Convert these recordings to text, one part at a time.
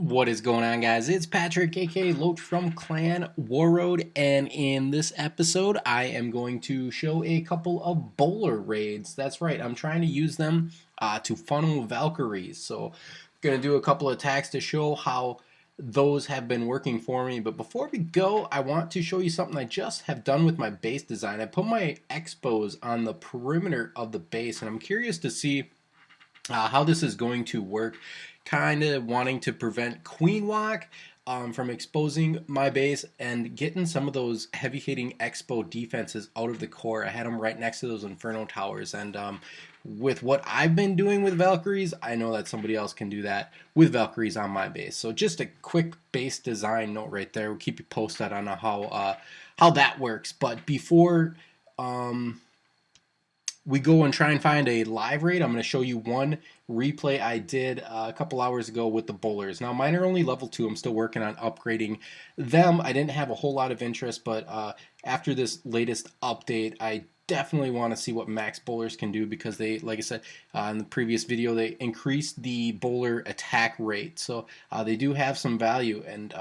What is going on, guys? It's Patrick, aka Loach from Clan Warroad, and in this episode, I am going to show a couple of bowler raids. That's right, I'm trying to use them to funnel valkyries. So, I'm going to do a couple of attacks to show how those have been working for me. But before we go, I want to show you something I just have done with my base design. I put my expos on the perimeter of the base, and I'm curious to see how this is going to work. Kind of wanting to prevent queen walk from exposing my base and getting some of those heavy hitting expo defenses out of the core. I had them right next to those inferno towers, and with what I've been doing with valkyries, I know that somebody else can do that with valkyries on my base. So just a quick base design note right there. We'll keep you posted on how that works. But before we go and try and find a live raid, I'm going to show you one replay I did a couple hours ago with the bowlers. Now, mine are only level 2. I'm still working on upgrading them. I didn't have a whole lot of interest, but after this latest update, I definitely want to see what max bowlers can do, because they, like I said in the previous video, they increased the bowler attack rate. So they do have some value, and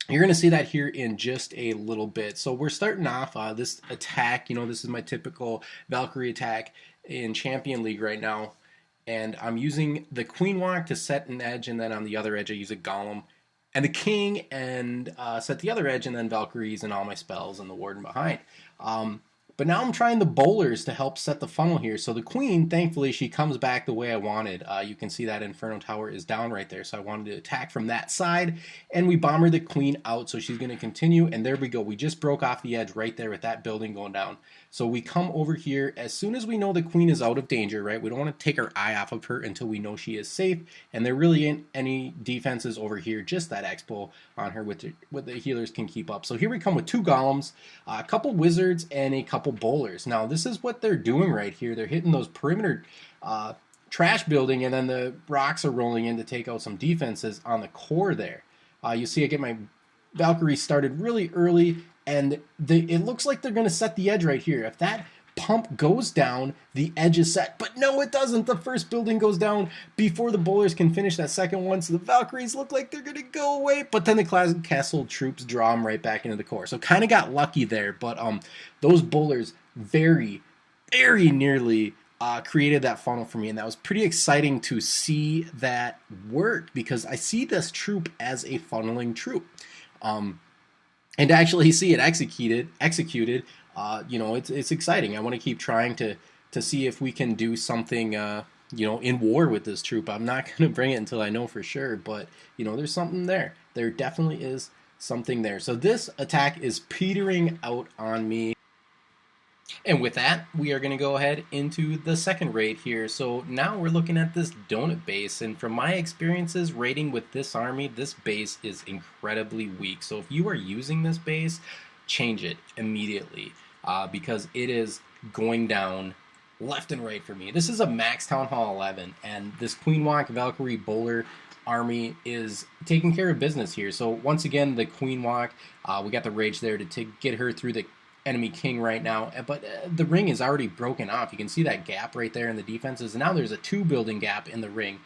you're going to see that here in just a little bit. So we're starting off this attack. This is my typical Valkyrie attack in Champion League right now. And I'm using the Queen Walk to set an edge, and then on the other edge I use a Golem and the King, and set the other edge, and then Valkyries and all my spells and the Warden behind. But now I'm trying the bowlers to help set the funnel here. So the Queen, thankfully, she comes back the way I wanted. You can see that Inferno Tower is down right there. So I wanted to attack from that side. And we bomber the Queen out, so she's going to continue. And there we go. We just broke off the edge right there with that building going down. So we come over here as soon as we know the Queen is out of danger, right? We don't want to take our eye off of her until we know she is safe. And there really ain't any defenses over here, just that Expo on her with the healers can keep up. So here we come with 2 Golems, a couple Wizards, and a couple bowlers. Now this is what they're doing right here. They're hitting those perimeter trash building, and then the rocks are rolling in to take out some defenses on the core there. You see I get my Valkyrie started really early, and it looks like they're going to set the edge right here. If that pump goes down, the edge is set. But no, it doesn't. The first building goes down before the bowlers can finish that second one, so the Valkyries look like they're going to go away, but then the castle troops draw them right back into the core. So kind of got lucky there, but those bowlers very, very nearly created that funnel for me, and that was pretty exciting to see that work, because I see this troop as a funneling troop. And to actually see it executed, it's exciting. I want to keep trying to see if we can do something, in war with this troop. I'm not going to bring it until I know for sure, but there's something there. There definitely is something there. So this attack is petering out on me. And with that, we are going to go ahead into the second raid here. So now we're looking at this donut base, and from my experiences raiding with this army, this base is incredibly weak. So if you are using this base, change it immediately, because it is going down left and right for me. This is a max Town Hall 11, and this Queen Walk Valkyrie Bowler army is taking care of business here. So once again, the Queen Walk, we got the rage there to get her through the enemy king right now, but the ring is already broken off. You can see that gap right there in the defenses, and now there's a 2 building gap in the ring.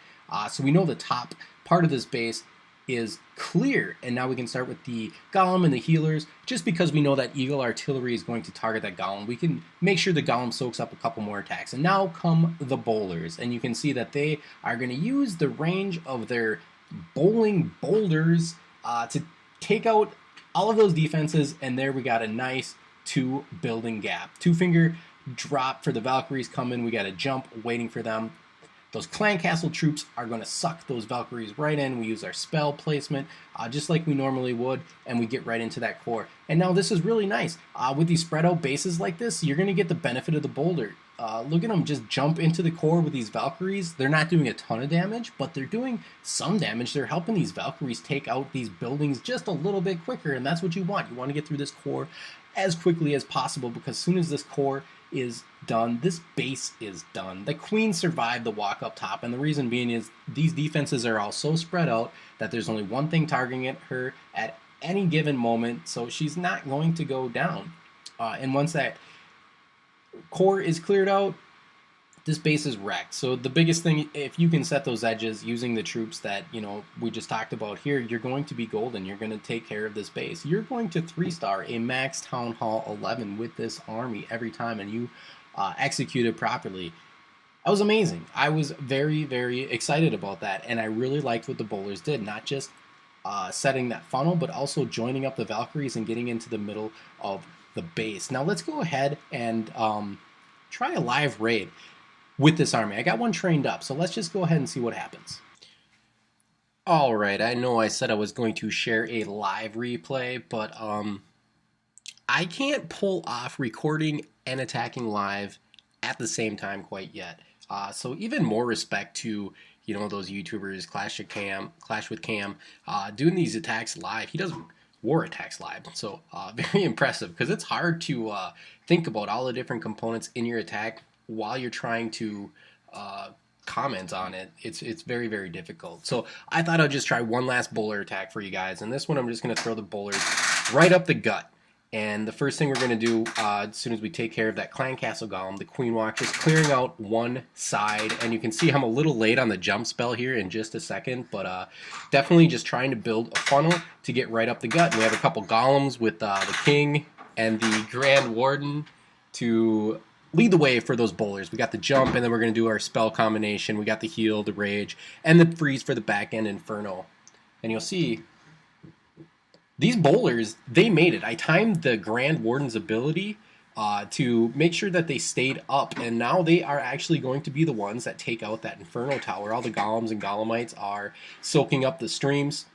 So we know the top part of this base is clear, and now we can start with the Golem and the healers. Just because we know that Eagle Artillery is going to target that Golem, we can make sure the Golem soaks up a couple more attacks. And now come the bowlers, and you can see that they are going to use the range of their bowling boulders to take out all of those defenses, and there we got a nice 2 building gap. 2-finger drop for the Valkyries coming. We got a jump waiting for them. Those clan castle troops are going to suck those Valkyries right in. We use our spell placement just like we normally would, and we get right into that core. And now this is really nice. With these spread out bases like this, you're going to get the benefit of the boulder. Look at them just jump into the core with these Valkyries. They're not doing a ton of damage, but they're doing some damage. They're helping these Valkyries take out these buildings just a little bit quicker, and that's what you want. You want to get through this core as quickly as possible, because as soon as this core is done, this base is done. The Queen survived the walk up top, and the reason being is these defenses are all so spread out that there's only one thing targeting her at any given moment, so she's not going to go down. And once that core is cleared out, this base is wrecked. So the biggest thing, if you can set those edges using the troops that we just talked about here, you're going to be golden. You're going to take care of this base. You're going to 3-star a max Town Hall 11 with this army every time, and you execute it properly. That was amazing. I was very, very excited about that, and I really liked what the bowlers did. Not just setting that funnel, but also joining up the Valkyries and getting into the middle of the base. Now let's go ahead and try a live raid with this army. I got one trained up, so let's just go ahead and see what happens. Alright, I know I said I was going to share a live replay, but I can't pull off recording and attacking live at the same time quite yet. So even more respect to those YouTubers, Clash with Cam, doing these attacks live. He does war attacks live, so very impressive, because it's hard to think about all the different components in your attack while you're trying to comment on it. It's very, very difficult. So I thought I'd just try one last bowler attack for you guys, and this one I'm just going to throw the bowlers right up the gut. And the first thing we're going to do, as soon as we take care of that Clan Castle Golem, the Queen Walk, just clearing out one side. And you can see I'm a little late on the jump spell here in just a second, but definitely just trying to build a funnel to get right up the gut. And we have a couple Golems with the King and the Grand Warden to lead the way for those bowlers. We got the jump, and then we're going to do our spell combination. We got the heal, the rage, and the freeze for the back end Inferno. And you'll see these bowlers, they made it. I timed the Grand Warden's ability to make sure that they stayed up, and now they are actually going to be the ones that take out that Inferno Tower. All the Golems and Golemites are soaking up the streams.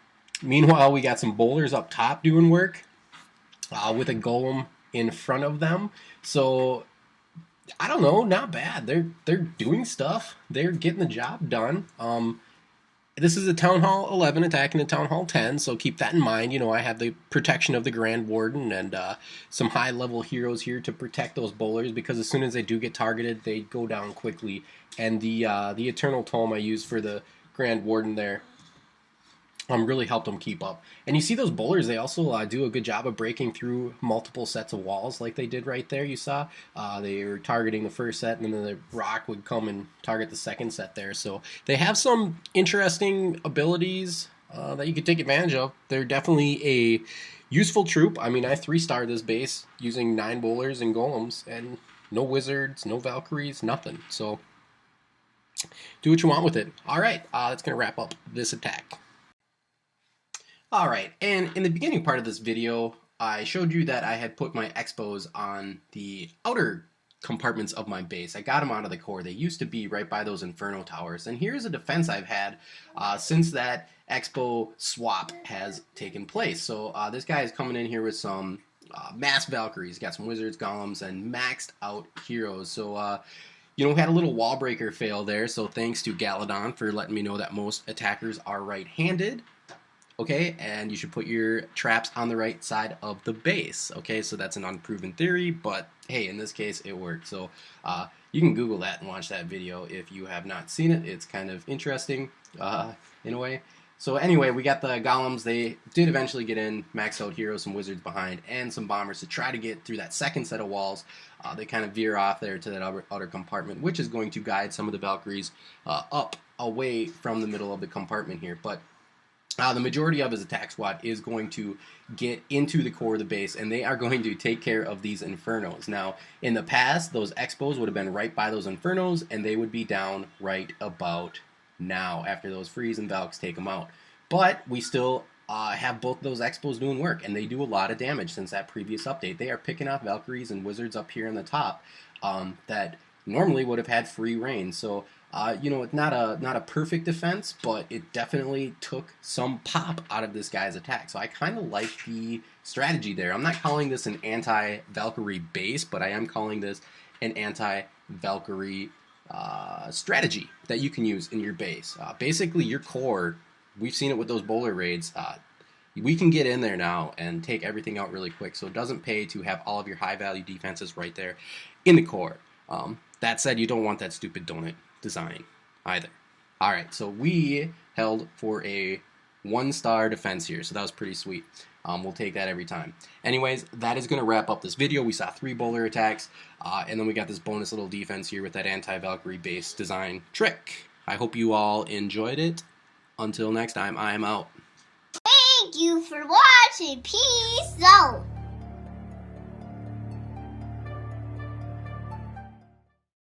Meanwhile, we got some bowlers up top doing work with a Golem in front of them. So I don't know, not bad. They're doing stuff. They're getting the job done. This is a Town Hall 11 attacking a Town Hall 10, so keep that in mind. I have the protection of the Grand Warden and some high-level heroes here to protect those bowlers, because as soon as they do get targeted, they go down quickly. And the Eternal Tome I used for the Grand Warden there really helped them keep up. And you see those bowlers, they also do a good job of breaking through multiple sets of walls like they did right there, you saw. They were targeting the first set, and then the rock would come and target the second set there. So they have some interesting abilities that you could take advantage of. They're definitely a useful troop. I mean, I 3-starred this base using 9 bowlers and golems, and no wizards, no valkyries, nothing. So do what you want with it. All right, that's going to wrap up this attack. Alright, and in the beginning part of this video, I showed you that I had put my expos on the outer compartments of my base. I got them out of the core. They used to be right by those Inferno Towers. And here's a defense I've had since that expo swap has taken place. So this guy is coming in here with some mass Valkyries. Got some Wizards, Golems, and maxed out heroes. So we had a little wall breaker fail there, so thanks to Galadon for letting me know that most attackers are right-handed. Okay, and you should put your traps on the right side of the base. Okay, so that's an unproven theory, but hey, in this case, it worked. So you can Google that and watch that video if you have not seen it. It's kind of interesting in a way. So anyway, we got the Golems. They did eventually get in, max out heroes, some wizards behind, and some bombers to try to get through that second set of walls. They kind of veer off there to that outer compartment, which is going to guide some of the Valkyries up away from the middle of the compartment here. But the majority of his attack squad is going to get into the core of the base, and they are going to take care of these Infernos. Now, in the past, those Expos would have been right by those Infernos, and they would be down right about now after those Freeze and Valks take them out. But we still have both those Expos doing work, and they do a lot of damage since that previous update. They are picking off Valkyries and Wizards up here in the top that normally would have had free reign. So it's not a perfect defense, but it definitely took some pop out of this guy's attack. So I kind of like the strategy there. I'm not calling this an anti-Valkyrie base, but I am calling this an anti-Valkyrie strategy that you can use in your base. Basically, your core, we've seen it with those bowler raids, we can get in there now and take everything out really quick, so it doesn't pay to have all of your high-value defenses right there in the core. That said, you don't want that stupid donut design either. Alright, so we held for a 1-star defense here, so that was pretty sweet. We'll take that every time. Anyways, that is going to wrap up this video. We saw 3 bowler attacks, and then we got this bonus little defense here with that anti-Valkyrie base design trick. I hope you all enjoyed it. Until next time, I am out. Thank you for watching. Peace out.